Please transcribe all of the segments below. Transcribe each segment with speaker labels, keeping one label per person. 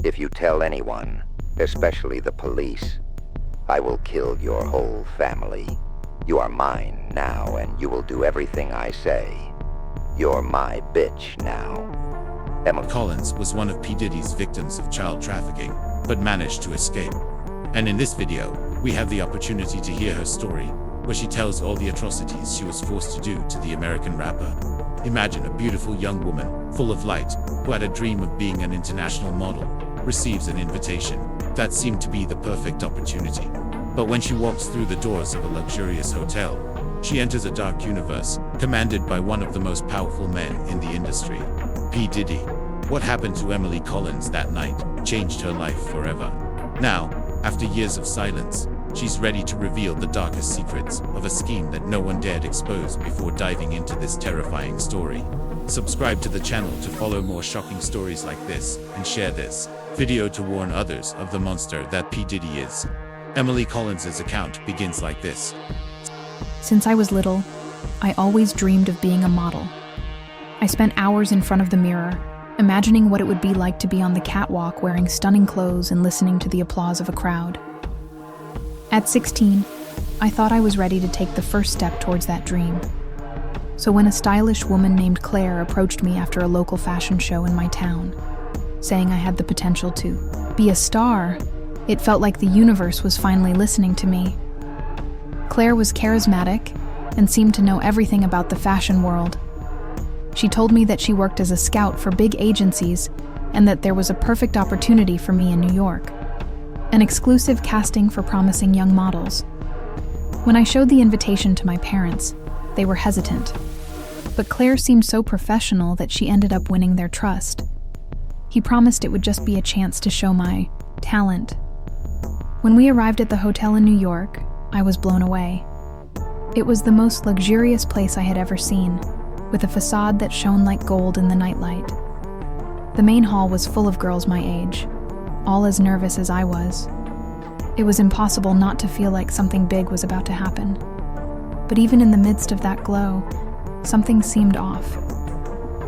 Speaker 1: If you tell anyone, especially the police, I will kill your whole family. You are mine now, and you will do everything I say. You're my bitch now. Emily
Speaker 2: Collins was one of P. Diddy's victims of child trafficking, but managed to escape. And in this video, we have the opportunity to hear her story, where she tells all the atrocities she was forced to do to the American rapper. Imagine a beautiful young woman, full of light, who had a dream of being an international model, receives an invitation that seemed to be the perfect opportunity. But when she walks through the doors of a luxurious hotel, she enters a dark universe, commanded by one of the most powerful men in the industry, P. Diddy. What happened to Emily Collins that night changed her life forever. Now, after years of silence, she's ready to reveal the darkest secrets of a scheme that no one dared expose before diving into this terrifying story. Subscribe to the channel to follow more shocking stories like this, and share this video to warn others of the monster that P. Diddy is. Emily Collins' account begins like this.
Speaker 3: Since I was little, I always dreamed of being a model. I spent hours in front of the mirror, imagining what it would be like to be on the catwalk wearing stunning clothes and listening to the applause of a crowd. At 16, I thought I was ready to take the first step towards that dream. So when a stylish woman named Claire approached me after a local fashion show in my town, saying I had the potential to be a star, it felt like the universe was finally listening to me. Claire was charismatic and seemed to know everything about the fashion world. She told me that she worked as a scout for big agencies and that there was a perfect opportunity for me in New York, an exclusive casting for promising young models. When I showed the invitation to my parents, they were hesitant, but Claire seemed so professional that she ended up winning their trust. He promised it would just be a chance to show my talent. When we arrived at the hotel in New York, I was blown away. It was the most luxurious place I had ever seen, with a facade that shone like gold in the nightlight. The main hall was full of girls my age, all as nervous as I was. It was impossible not to feel like something big was about to happen. But even in the midst of that glow, something seemed off.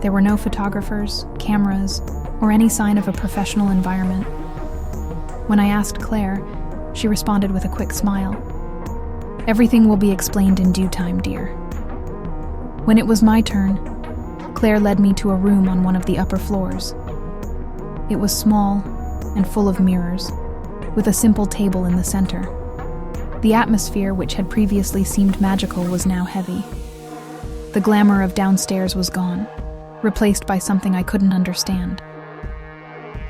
Speaker 3: There were no photographers, cameras, or any sign of a professional environment. When I asked Claire, she responded with a quick smile. "Everything will be explained in due time, dear." When it was my turn, Claire led me to a room on one of the upper floors. It was small and full of mirrors, with a simple table in the center. The atmosphere, which had previously seemed magical, was now heavy. The glamour of downstairs was gone, replaced by something I couldn't understand.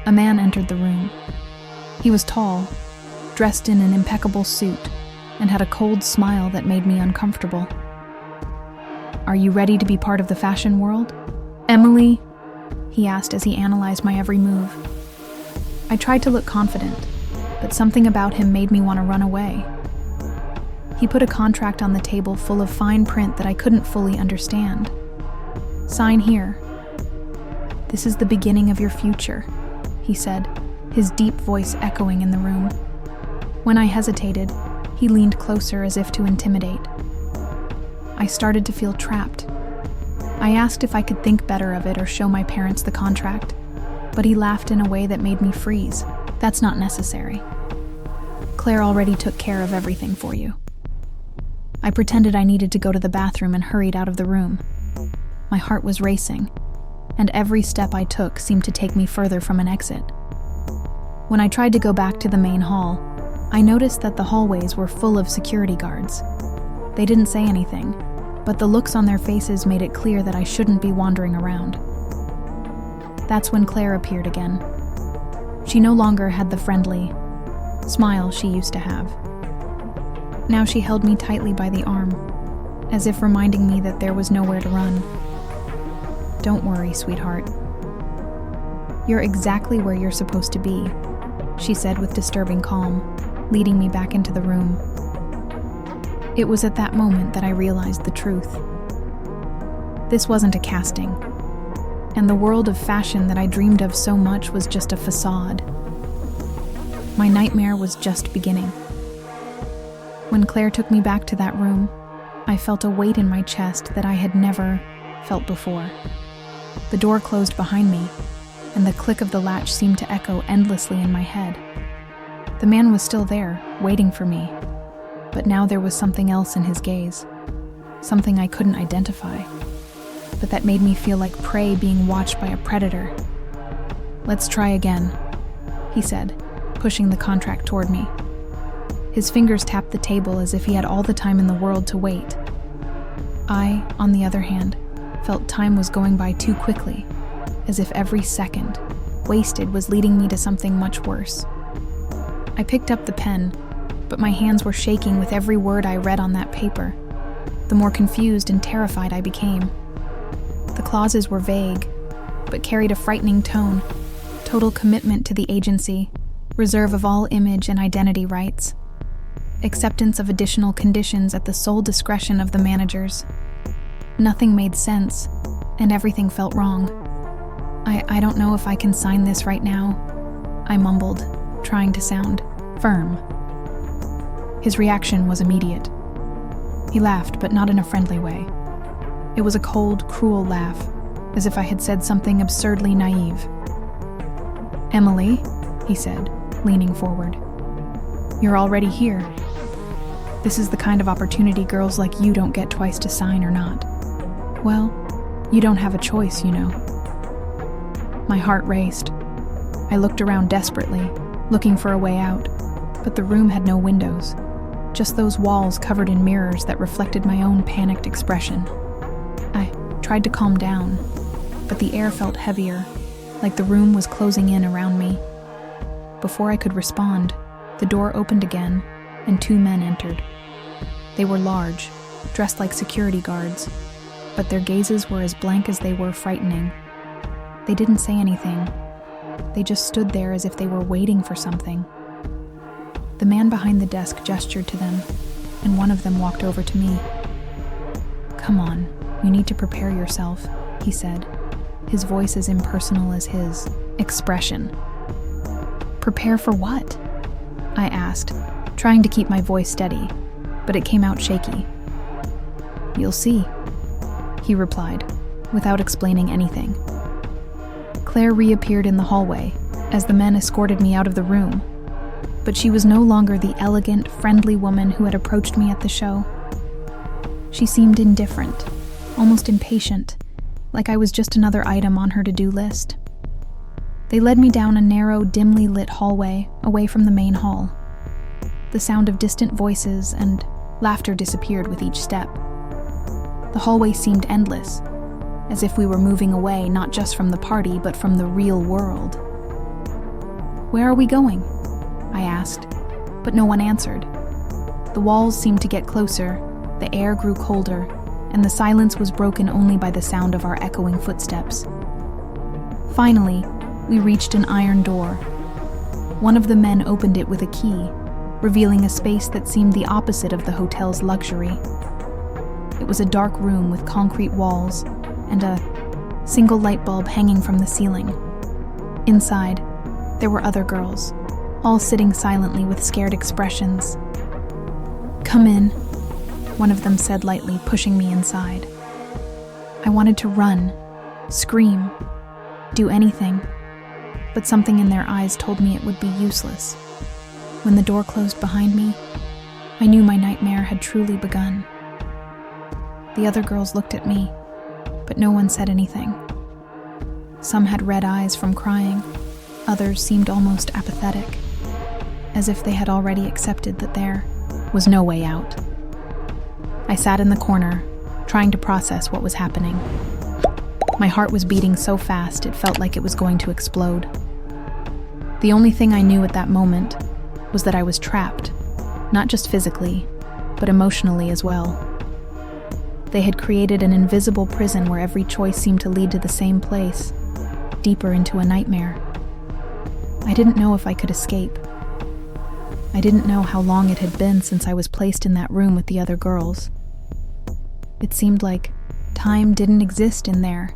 Speaker 3: A man entered the room. He was tall, dressed in an impeccable suit, and had a cold smile that made me uncomfortable. "Are you ready to be part of the fashion world, Emily?" he asked as he analyzed my every move. I tried to look confident, but something about him made me want to run away. He put a contract on the table full of fine print that I couldn't fully understand. "Sign here. This is the beginning of your future," he said, his deep voice echoing in the room. When I hesitated, he leaned closer as if to intimidate. I started to feel trapped. I asked if I could think better of it or show my parents the contract, but he laughed in a way that made me freeze. "That's not necessary. Claire already took care of everything for you." I pretended I needed to go to the bathroom and hurried out of the room. My heart was racing, and every step I took seemed to take me further from an exit. When I tried to go back to the main hall, I noticed that the hallways were full of security guards. They didn't say anything, but the looks on their faces made it clear that I shouldn't be wandering around. That's when Claire appeared again. She no longer had the friendly smile she used to have. Now she held me tightly by the arm, as if reminding me that there was nowhere to run. "Don't worry, sweetheart. You're exactly where you're supposed to be," she said with disturbing calm, leading me back into the room. It was at that moment that I realized the truth. This wasn't a casting, and the world of fashion that I dreamed of so much was just a facade. My nightmare was just beginning. When Claire took me back to that room, I felt a weight in my chest that I had never felt before. The door closed behind me, and and the click of the latch seemed to echo endlessly in my head. The man was still there, waiting for me, but now there was something else in his gaze, something I couldn't identify, but that made me feel like prey being watched by a predator. "Let's try again," he said, pushing the contract toward me. His fingers tapped the table as if he had all the time in the world to wait. I, on the other hand, felt time was going by too quickly, as if every second, wasted, was leading me to something much worse. I picked up the pen, but my hands were shaking with every word I read on that paper. The more confused and terrified I became. The clauses were vague, but carried a frightening tone: total commitment to the agency, reserve of all image and identity rights, acceptance of additional conditions at the sole discretion of the managers. Nothing made sense, and everything felt wrong. I don't know if I can sign this right now," I mumbled, trying to sound firm. His reaction was immediate. He laughed, but not in a friendly way. It was a cold, cruel laugh, as if I had said something absurdly naive. "Emily," he said, leaning forward, "you're already here. This is the kind of opportunity girls like you don't get twice to sign or not. Well, you don't have a choice, you know." My heart raced. I looked around desperately, looking for a way out, but the room had no windows, just those walls covered in mirrors that reflected my own panicked expression. I tried to calm down, but the air felt heavier, like the room was closing in around me. Before I could respond, the door opened again, and 2 men entered. They were large, dressed like security guards, but their gazes were as blank as they were frightening. They didn't say anything. They just stood there as if they were waiting for something. The man behind the desk gestured to them, and one of them walked over to me. "Come on, you need to prepare yourself," he said, his voice as impersonal as his expression. "Prepare for what?" I asked, trying to keep my voice steady, but it came out shaky. "You'll see," he replied, without explaining anything. Claire reappeared in the hallway as the men escorted me out of the room, but she was no longer the elegant, friendly woman who had approached me at the show. She seemed indifferent, almost impatient, like I was just another item on her to-do list. They led me down a narrow, dimly lit hallway away from the main hall. The sound of distant voices and laughter disappeared with each step. The hallway seemed endless, as if we were moving away not just from the party, but from the real world. "Where are we going?" I asked, but no one answered. The walls seemed to get closer, the air grew colder, and the silence was broken only by the sound of our echoing footsteps. Finally, we reached an iron door. One of the men opened it with a key, revealing a space that seemed the opposite of the hotel's luxury. It was a dark room with concrete walls and a single light bulb hanging from the ceiling. Inside, there were other girls, all sitting silently with scared expressions. "Come in," one of them said lightly, pushing me inside. I wanted to run, scream, do anything, but something in their eyes told me it would be useless. When the door closed behind me, I knew my nightmare had truly begun. The other girls looked at me, but no one said anything. Some had red eyes from crying, others seemed almost apathetic, as if they had already accepted that there was no way out. I sat in the corner, trying to process what was happening. My heart was beating so fast it felt like it was going to explode. The only thing I knew at that moment was that I was trapped, not just physically, but emotionally as well. They had created an invisible prison where every choice seemed to lead to the same place, deeper into a nightmare. I didn't know if I could escape. I didn't know how long it had been since I was placed in that room with the other girls. It seemed like time didn't exist in there.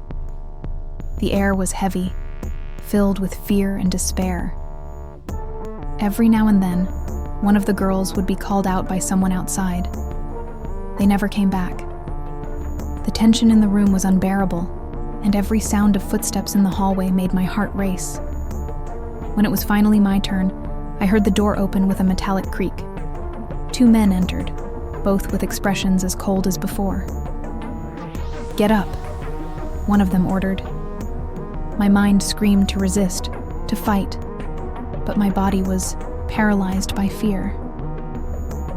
Speaker 3: The air was heavy, filled with fear and despair. Every now and then, one of the girls would be called out by someone outside. They never came back. The tension in the room was unbearable, and every sound of footsteps in the hallway made my heart race. When it was finally my turn, I heard the door open with a metallic creak. 2 men entered, both with expressions as cold as before. "Get up," one of them ordered. My mind screamed to resist, to fight, but my body was paralyzed by fear.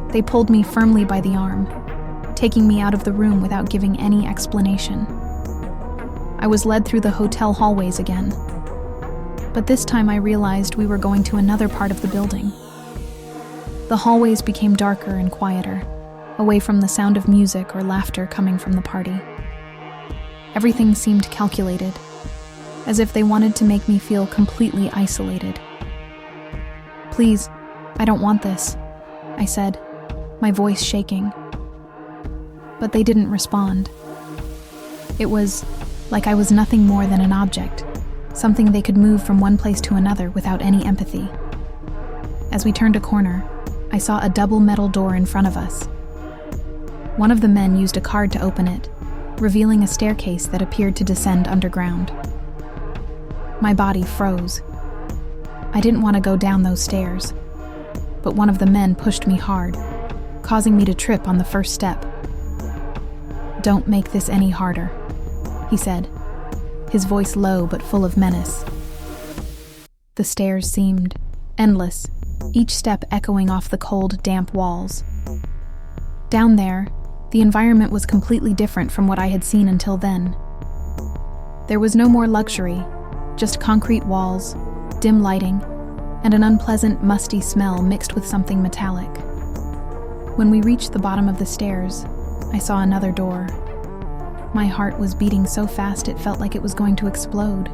Speaker 3: They pulled me firmly by the arm, taking me out of the room without giving any explanation. I was led through the hotel hallways again, but this time I realized we were going to another part of the building. The hallways became darker and quieter, away from the sound of music or laughter coming from the party. Everything seemed calculated, as if they wanted to make me feel completely isolated. "Please, I don't want this," I said, my voice shaking. But they didn't respond. It was like I was nothing more than an object, something they could move from one place to another without any empathy. As we turned a corner, I saw a double metal door in front of us. One of the men used a card to open it, revealing a staircase that appeared to descend underground. My body froze. I didn't want to go down those stairs, but one of the men pushed me hard, causing me to trip on the first step. "Don't make this any harder," he said, his voice low but full of menace. The stairs seemed endless, each step echoing off the cold, damp walls. Down there, the environment was completely different from what I had seen until then. There was no more luxury, just concrete walls, dim lighting, and an unpleasant, musty smell mixed with something metallic. When we reached the bottom of the stairs, I saw another door. My heart was beating so fast it felt like it was going to explode.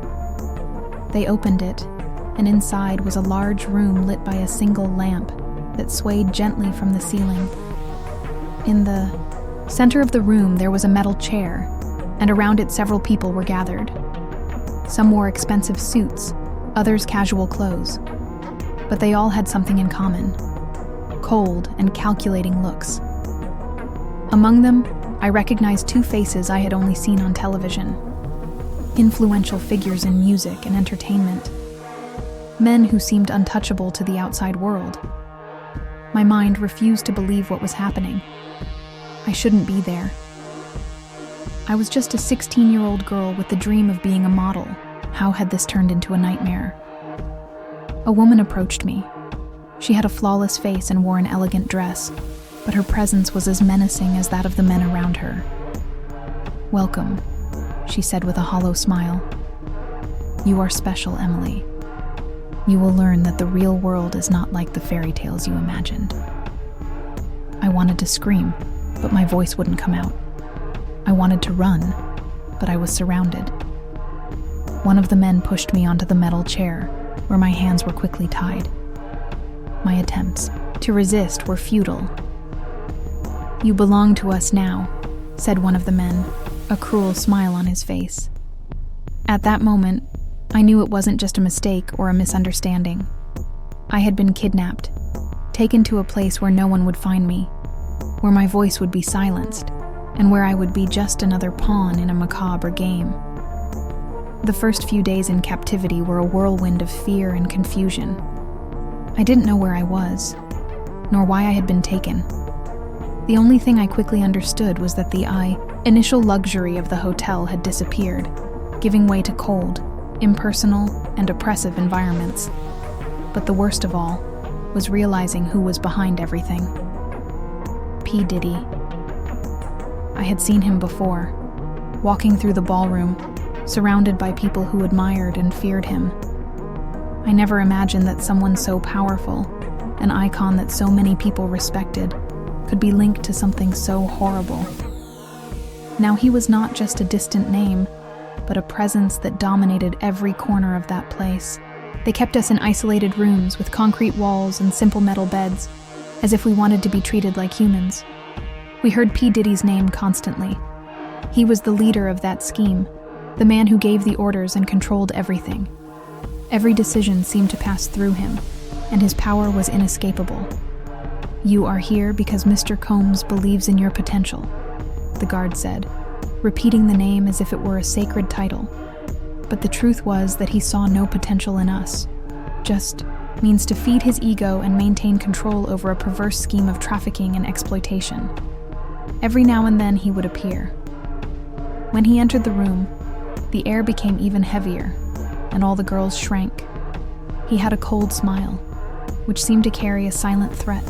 Speaker 3: They opened it, and inside was a large room lit by a single lamp that swayed gently from the ceiling. In the center of the room there was a metal chair, and around it several people were gathered. Some wore expensive suits, others casual clothes, but they all had something in common: cold and calculating looks. Among them, I recognized 2 faces I had only seen on television. Influential figures in music and entertainment. Men who seemed untouchable to the outside world. My mind refused to believe what was happening. I shouldn't be there. I was just a 16-year-old girl with the dream of being a model. How had this turned into a nightmare? A woman approached me. She had a flawless face and wore an elegant dress, but her presence was as menacing as that of the men around her. "Welcome," she said with a hollow smile. "You are special, Emily. You will learn that the real world is not like the fairy tales you imagined." I wanted to scream, but my voice wouldn't come out. I wanted to run, but I was surrounded. One of the men pushed me onto the metal chair, where my hands were quickly tied. My attempts to resist were futile. "You belong to us now," said one of the men, a cruel smile on his face. At that moment, I knew it wasn't just a mistake or a misunderstanding. I had been kidnapped, taken to a place where no one would find me, where my voice would be silenced, and where I would be just another pawn in a macabre game. The first few days in captivity were a whirlwind of fear and confusion. I didn't know where I was, nor why I had been taken. The only thing I quickly understood was that the initial luxury of the hotel had disappeared, giving way to cold, impersonal, and oppressive environments. But the worst of all was realizing who was behind everything. P. Diddy. I had seen him before, walking through the ballroom, surrounded by people who admired and feared him. I never imagined that someone so powerful, an icon that so many people respected, could be linked to something so horrible. Now he was not just a distant name, but a presence that dominated every corner of that place. They kept us in isolated rooms with concrete walls and simple metal beds, as if we wanted to be treated like humans. We heard P. Diddy's name constantly. He was the leader of that scheme, the man who gave the orders and controlled everything. Every decision seemed to pass through him, and his power was inescapable. "You are here because Mr. Combs believes in your potential," the guard said, repeating the name as if it were a sacred title. But the truth was that he saw no potential in us, just means to feed his ego and maintain control over a perverse scheme of trafficking and exploitation. Every now and then he would appear. When he entered the room, the air became even heavier, and all the girls shrank. He had a cold smile, which seemed to carry a silent threat.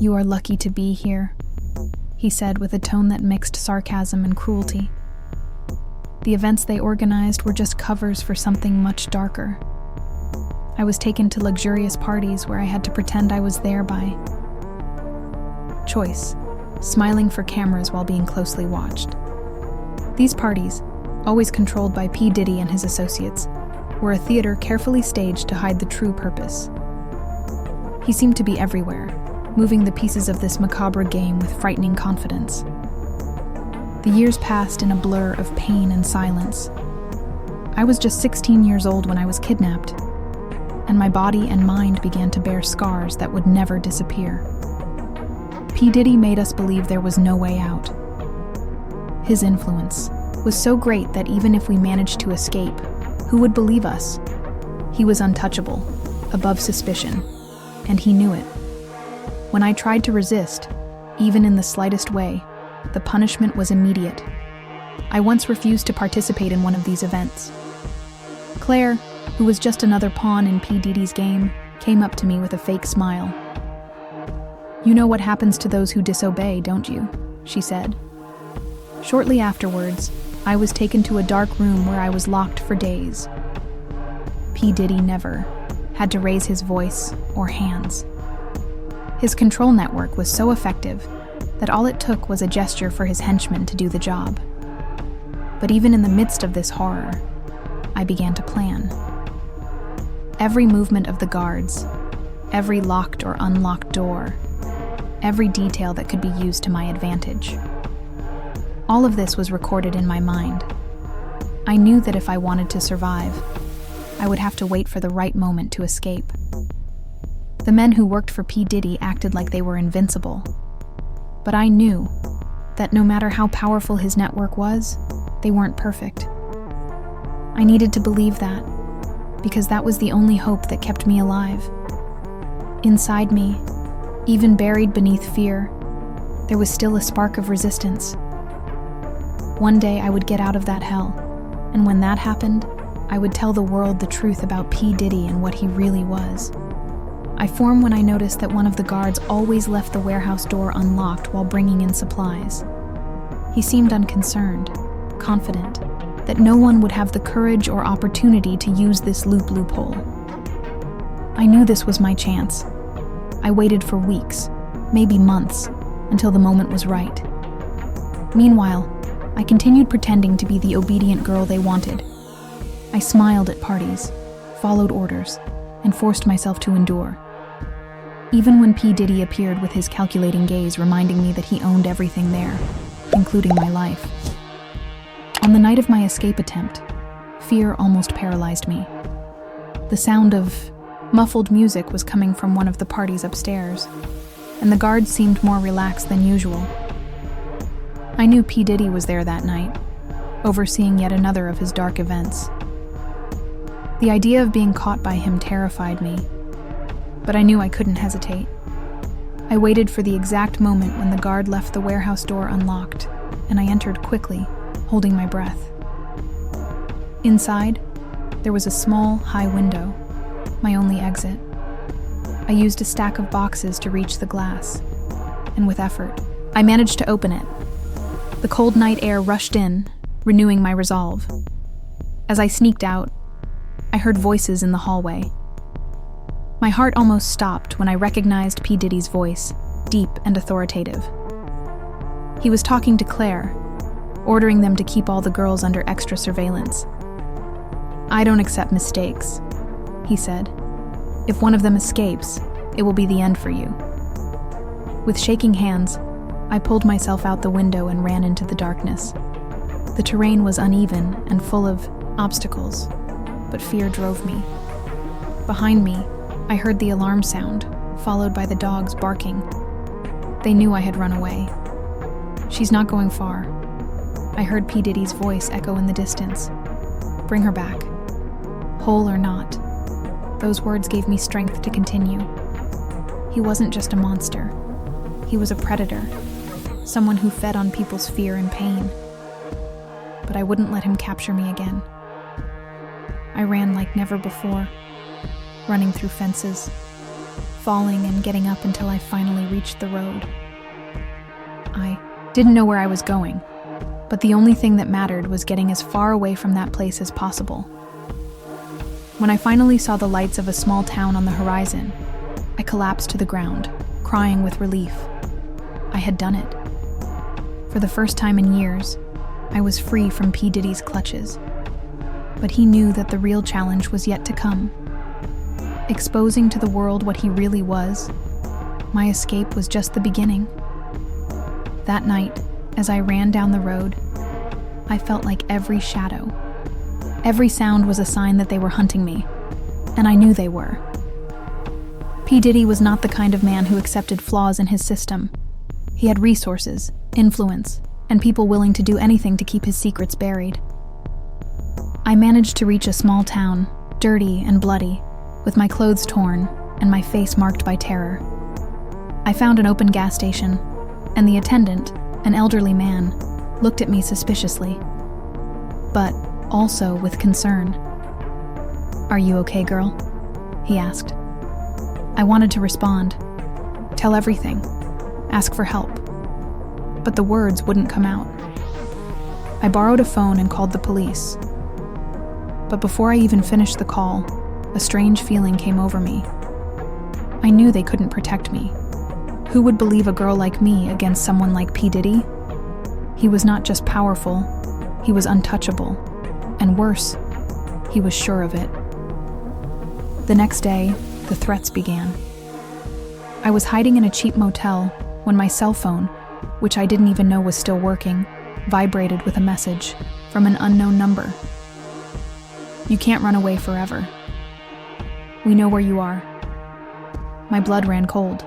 Speaker 3: "You are lucky to be here," he said with a tone that mixed sarcasm and cruelty. The events they organized were just covers for something much darker. I was taken to luxurious parties where I had to pretend I was there by choice, smiling for cameras while being closely watched. These parties, always controlled by P. Diddy and his associates, were a theater carefully staged to hide the true purpose. He seemed to be everywhere, moving the pieces of this macabre game with frightening confidence. The years passed in a blur of pain and silence. I was just 16 years old when I was kidnapped, and my body and mind began to bear scars that would never disappear. P. Diddy made us believe there was no way out. His influence was so great that even if we managed to escape, who would believe us? He was untouchable, above suspicion, and he knew it. When I tried to resist, even in the slightest way, the punishment was immediate. I once refused to participate in one of these events. Claire, who was just another pawn in P. Diddy's game, came up to me with a fake smile. "You know what happens to those who disobey, don't you?" she said. Shortly afterwards, I was taken to a dark room where I was locked for days. P. Diddy never had to raise his voice or hands. His control network was so effective that all it took was a gesture for his henchmen to do the job. But even in the midst of this horror, I began to plan. Every movement of the guards, every locked or unlocked door, every detail that could be used to my advantage. All of this was recorded in my mind. I knew that if I wanted to survive, I would have to wait for the right moment to escape. The men who worked for P. Diddy acted like they were invincible. But I knew that no matter how powerful his network was, they weren't perfect. I needed to believe that, because that was the only hope that kept me alive. Inside me, even buried beneath fear, there was still a spark of resistance. One day I would get out of that hell, and when that happened, I would tell the world the truth about P. Diddy and what he really was. I formed when I noticed that one of the guards always left the warehouse door unlocked while bringing in supplies. He seemed unconcerned, confident that no one would have the courage or opportunity to use this loophole. I knew this was my chance. I waited for weeks, maybe months, until the moment was right. Meanwhile, I continued pretending to be the obedient girl they wanted. I smiled at parties, followed orders, and forced myself to endure. Even when P. Diddy appeared with his calculating gaze reminding me that he owned everything there, including my life. On the night of my escape attempt, fear almost paralyzed me. The sound of muffled music was coming from one of the parties upstairs, and the guards seemed more relaxed than usual. I knew P. Diddy was there that night, overseeing yet another of his dark events. The idea of being caught by him terrified me, but I knew I couldn't hesitate. I waited for the exact moment when the guard left the warehouse door unlocked, and I entered quickly, holding my breath. Inside, there was a small, high window, my only exit. I used a stack of boxes to reach the glass, and with effort, I managed to open it. The cold night air rushed in, renewing my resolve. As I sneaked out, I heard voices in the hallway. My heart almost stopped when I recognized P. Diddy's voice, deep and authoritative. He was talking to Claire, ordering them to keep all the girls under extra surveillance. "I don't accept mistakes," he said. "If one of them escapes, it will be the end for you." With shaking hands, I pulled myself out the window and ran into the darkness. The terrain was uneven and full of obstacles, but fear drove me. Behind me, I heard the alarm sound, followed by the dogs barking. They knew I had run away. "She's not going far," I heard P. Diddy's voice echo in the distance. Bring her back. Whole or not. Those words gave me strength to continue. He wasn't just a monster. He was a predator. Someone who fed on people's fear and pain. But I wouldn't let him capture me again. I ran like never before, running through fences, falling and getting up until I finally reached the road. I didn't know where I was going, but the only thing that mattered was getting as far away from that place as possible. When I finally saw the lights of a small town on the horizon, I collapsed to the ground, crying with relief. I had done it. For the first time in years, I was free from P. Diddy's clutches. But he knew that the real challenge was yet to come. Exposing to the world what he really was, my escape was just the beginning. That night, as I ran down the road, I felt like every shadow, every sound was a sign that they were hunting me, and I knew they were. P. Diddy was not the kind of man who accepted flaws in his system. He had resources, influence, and people willing to do anything to keep his secrets buried. I managed to reach a small town, dirty and bloody, with my clothes torn and my face marked by terror. I found an open gas station, and the attendant, an elderly man, looked at me suspiciously, but also with concern. "Are you okay, girl?" he asked. I wanted to respond, tell everything, ask for help, but the words wouldn't come out. I borrowed a phone and called the police. But before I even finished the call, a strange feeling came over me. I knew they couldn't protect me. Who would believe a girl like me against someone like P. Diddy? He was not just powerful, he was untouchable. And worse, he was sure of it. The next day, the threats began. I was hiding in a cheap motel when my cell phone, which I didn't even know was still working, vibrated with a message from an unknown number. "You can't run away forever. We know where you are." My blood ran cold.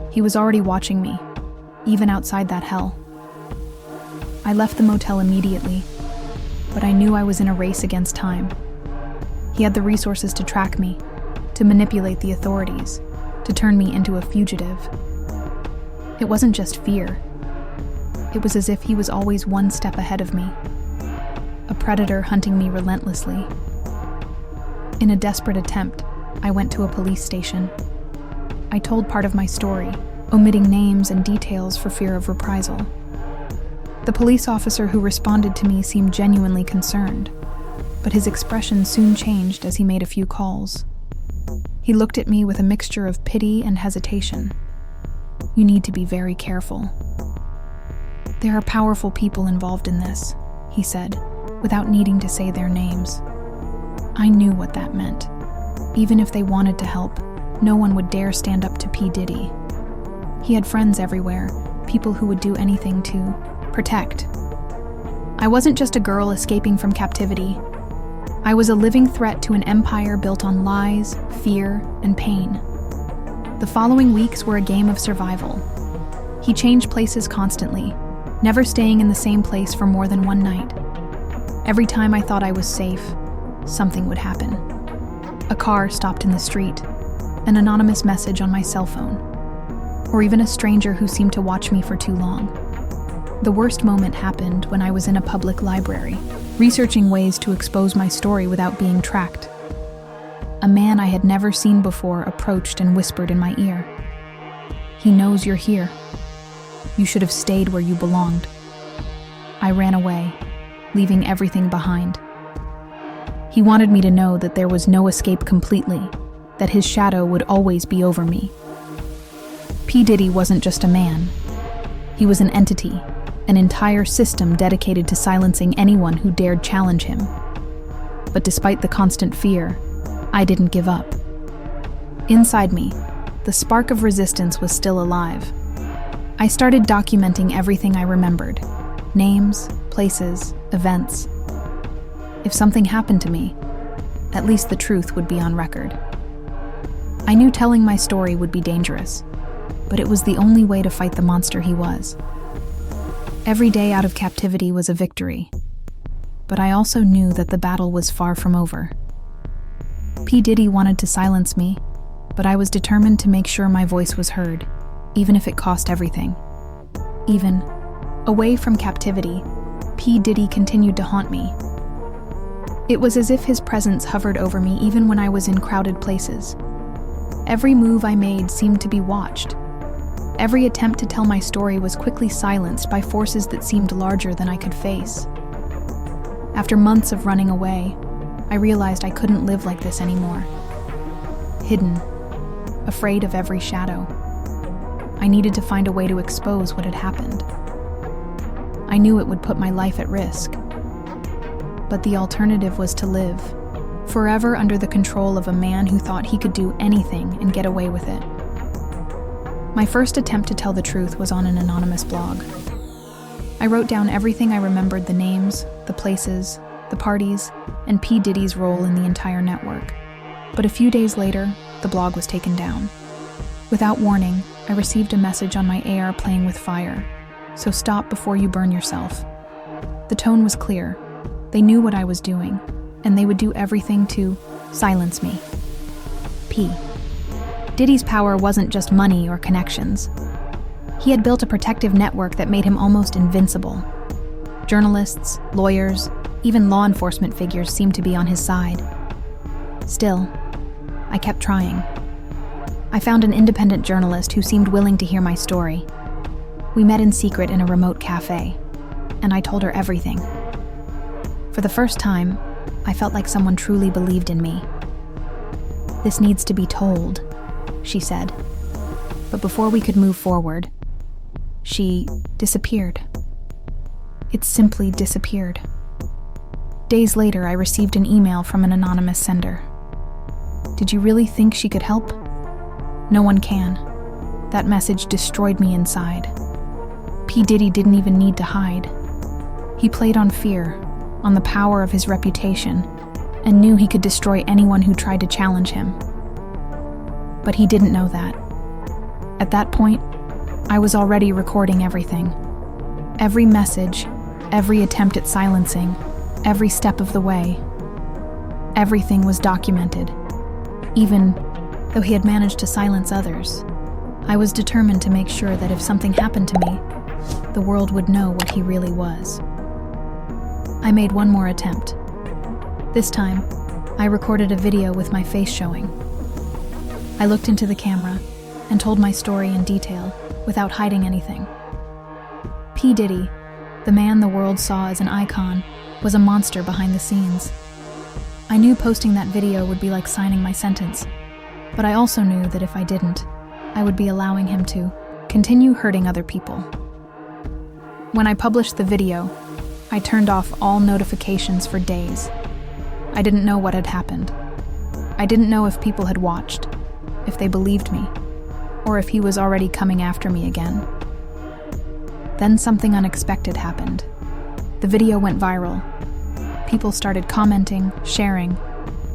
Speaker 3: He was already watching me, even outside that hell. I left the motel immediately, but I knew I was in a race against time. He had the resources to track me, to manipulate the authorities, to turn me into a fugitive. It wasn't just fear. It was as if he was always one step ahead of me. A predator hunting me relentlessly. In a desperate attempt, I went to a police station. I told part of my story, omitting names and details for fear of reprisal. The police officer who responded to me seemed genuinely concerned, but his expression soon changed as he made a few calls. He looked at me with a mixture of pity and hesitation. "You need to be very careful. There are powerful people involved in this," he said, without needing to say their names. I knew what that meant. Even if they wanted to help, no one would dare stand up to P. Diddy. He had friends everywhere, people who would do anything to protect. I wasn't just a girl escaping from captivity. I was a living threat to an empire built on lies, fear, and pain. The following weeks were a game of survival. He changed places constantly, never staying in the same place for more than one night. Every time I thought I was safe, something would happen. A car stopped in the street, an anonymous message on my cell phone, or even a stranger who seemed to watch me for too long. The worst moment happened when I was in a public library, researching ways to expose my story without being tracked. A man I had never seen before approached and whispered in my ear. "He knows you're here. You should have stayed where you belonged." I ran away, leaving everything behind. He wanted me to know that there was no escape completely, that his shadow would always be over me. P. Diddy wasn't just a man. He was an entity, an entire system dedicated to silencing anyone who dared challenge him. But despite the constant fear, I didn't give up. Inside me, the spark of resistance was still alive. I started documenting everything I remembered: names, places, events. If something happened to me, at least the truth would be on record. I knew telling my story would be dangerous, but it was the only way to fight the monster he was. Every day out of captivity was a victory. But I also knew that the battle was far from over. P. Diddy wanted to silence me, but I was determined to make sure my voice was heard, even if it cost everything. Even away from captivity, P. Diddy continued to haunt me. It was as if his presence hovered over me even when I was in crowded places. Every move I made seemed to be watched. Every attempt to tell my story was quickly silenced by forces that seemed larger than I could face. After months of running away, I realized I couldn't live like this anymore. Hidden, afraid of every shadow. I needed to find a way to expose what had happened. I knew it would put my life at risk. But the alternative was to live, forever under the control of a man who thought he could do anything and get away with it. My first attempt to tell the truth was on an anonymous blog. I wrote down everything I remembered: the names, the places, the parties, and P. Diddy's role in the entire network. But a few days later, the blog was taken down. Without warning, I received a message on my AR playing with fire. So stop before you burn yourself. The tone was clear. They knew what I was doing, and they would do everything to silence me. P. Diddy's power wasn't just money or connections. He had built a protective network that made him almost invincible. Journalists, lawyers, even law enforcement figures seemed to be on his side. Still, I kept trying. I found an independent journalist who seemed willing to hear my story. We met in secret in a remote cafe, and I told her everything. For the first time, I felt like someone truly believed in me. "This needs to be told," she said. But before we could move forward, she disappeared. It simply disappeared. Days later, I received an email from an anonymous sender. "Did you really think she could help? No one can." That message destroyed me inside. P. Diddy didn't even need to hide. He played on fear, on the power of his reputation, and knew he could destroy anyone who tried to challenge him. But he didn't know that. At that point, I was already recording everything. Every message, every attempt at silencing, every step of the way. Everything was documented. Even though he had managed to silence others, I was determined to make sure that if something happened to me, the world would know what he really was. I made one more attempt. This time, I recorded a video with my face showing. I looked into the camera and told my story in detail, without hiding anything. P. Diddy, the man the world saw as an icon, was a monster behind the scenes. I knew posting that video would be like signing my sentence, but I also knew that if I didn't, I would be allowing him to continue hurting other people. When I published the video, I turned off all notifications for days. I didn't know what had happened. I didn't know if people had watched, if they believed me, or if he was already coming after me again. Then something unexpected happened. The video went viral. People started commenting, sharing,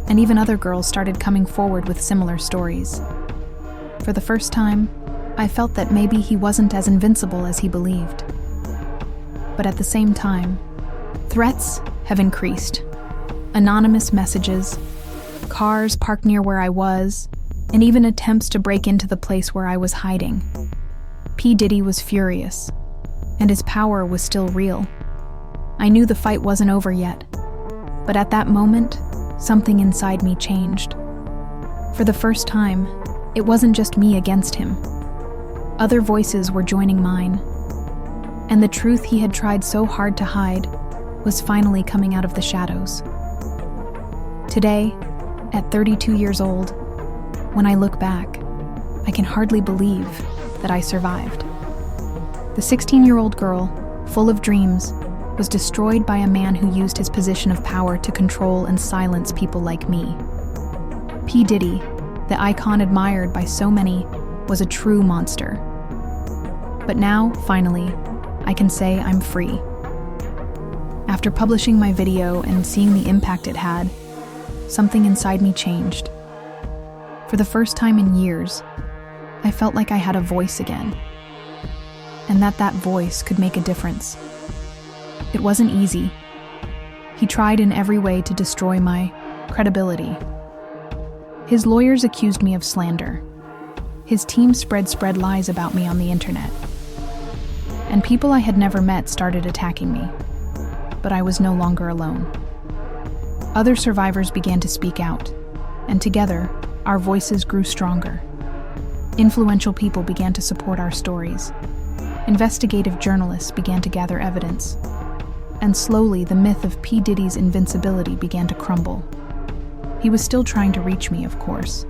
Speaker 3: and even other girls started coming forward with similar stories. For the first time, I felt that maybe he wasn't as invincible as he believed. But at the same time, threats have increased. Anonymous messages, cars parked near where I was, and even attempts to break into the place where I was hiding. P. Diddy was furious, and his power was still real. I knew the fight wasn't over yet, but at that moment, something inside me changed. For the first time, it wasn't just me against him. Other voices were joining mine, and the truth he had tried so hard to hide was finally coming out of the shadows. Today, at 32 years old, when I look back, I can hardly believe that I survived. The 16-year-old girl, full of dreams, was destroyed by a man who used his position of power to control and silence people like me. P. Diddy, the icon admired by so many, was a true monster. But now, finally, I can say I'm free. After publishing my video and seeing the impact it had, something inside me changed. For the first time in years, I felt like I had a voice again. and that voice could make a difference. It wasn't easy. He tried in every way to destroy my credibility. His lawyers accused me of slander. His team spread lies about me on the internet. And people I had never met started attacking me. But I was no longer alone. Other survivors began to speak out, and together, our voices grew stronger. Influential people began to support our stories. Investigative journalists began to gather evidence. And slowly, the myth of P. Diddy's invincibility began to crumble. He was still trying to reach me, of course.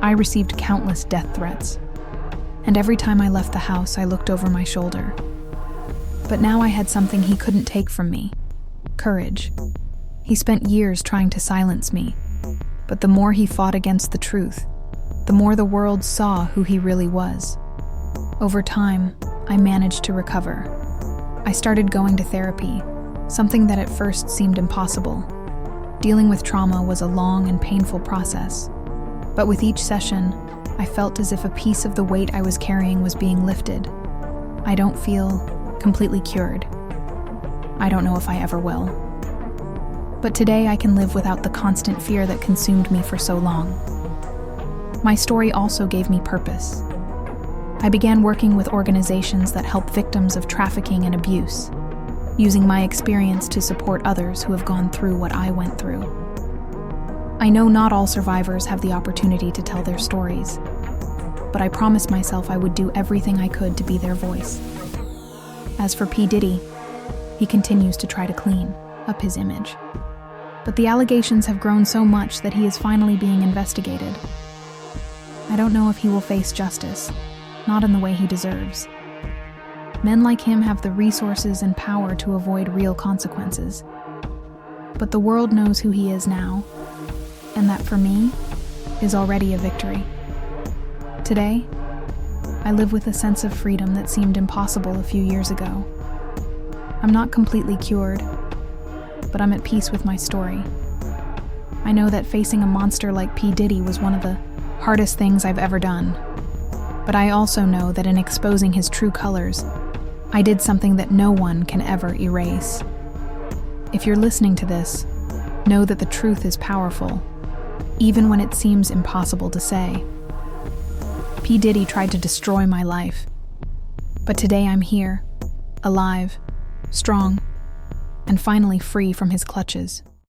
Speaker 3: I received countless death threats. And every time I left the house, I looked over my shoulder. But now I had something he couldn't take from me: courage. He spent years trying to silence me, but the more he fought against the truth, the more the world saw who he really was. Over time, I managed to recover. I started going to therapy, something that at first seemed impossible. Dealing with trauma was a long and painful process, but with each session, I felt as if a piece of the weight I was carrying was being lifted. I don't feel completely cured. I don't know if I ever will. But today I can live without the constant fear that consumed me for so long. My story also gave me purpose. I began working with organizations that help victims of trafficking and abuse, using my experience to support others who have gone through what I went through. I know not all survivors have the opportunity to tell their stories, but I promised myself I would do everything I could to be their voice. As for P. Diddy, he continues to try to clean up his image. But the allegations have grown so much that he is finally being investigated. I don't know if he will face justice, not in the way he deserves. Men like him have the resources and power to avoid real consequences. But the world knows who he is now, and that for me is already a victory. Today, I live with a sense of freedom that seemed impossible a few years ago. I'm not completely cured, but I'm at peace with my story. I know that facing a monster like P. Diddy was one of the hardest things I've ever done. But I also know that in exposing his true colors, I did something that no one can ever erase. If you're listening to this, know that the truth is powerful, even when it seems impossible to say. P. Diddy tried to destroy my life, but today I'm here, alive, strong, and finally free from his clutches.